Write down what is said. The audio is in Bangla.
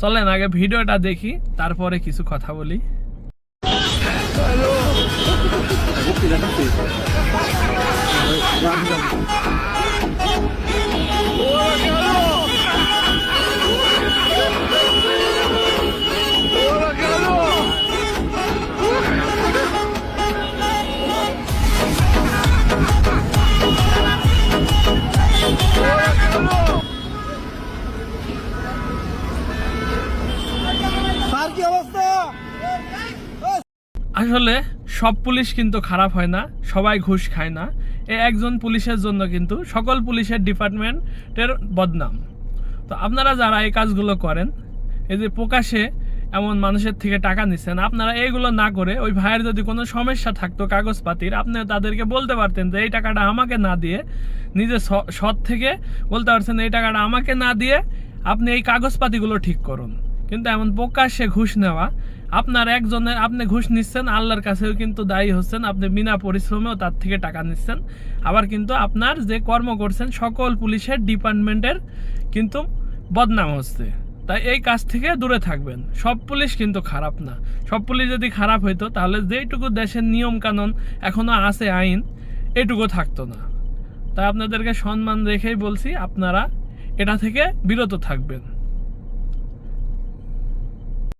চলেন আগে ভিডিওটা দেখি, তারপরে কিছু কথা বলি। আসলে সব পুলিশ কিন্তু খারাপ হয় না, সবাই ঘুষ খায় না। এই একজন পুলিশের জন্য কিন্তু সকল পুলিশের ডিপার্টমেন্টের বদনাম। তো আপনারা যারা এই কাজগুলো করেন, এই যে প্রকাশ্যে এমন মানুষের থেকে টাকা নিচ্ছেন, আপনারা এইগুলো না করে ওই ভাইয়ের যদি কোনো সমস্যা থাকতো কাগজপাতির, আপনিও তাদেরকে বলতে পারতেন যে এই টাকাটা আমাকে না দিয়ে, নিজে সৎ থেকে বলতে পারছেন এই টাকাটা আমাকে না দিয়ে আপনি এই কাগজপাতিগুলো ঠিক করুন। কিন্তু এমন প্রকাশ্যে ঘুষ নেওয়া, আপনার একজনের আপনি ঘুষ নিচ্ছেন, আল্লাহর কাছেও কিন্তু দায়ী হচ্ছেন, আপনি বিনা পরিশ্রমেও তার থেকে টাকা নিচ্ছেন। আবার কিন্তু আপনার যে কর্ম করছেন সকল পুলিশের ডিপার্টমেন্টের কিন্তু বদনাম হচ্ছে। তাই এই কাজ থেকে দূরে থাকবেন। সব পুলিশ কিন্তু খারাপ না। সব পুলিশ যদি খারাপ হইতো তাহলে যেইটুকু দেশের নিয়ম কানুন এখনো আছে, আইন, এটুকু থাকতো না। তাই আপনাদেরকে সম্মান রেখেই বলছি, আপনারা এটা থেকে বিরত থাকবেন।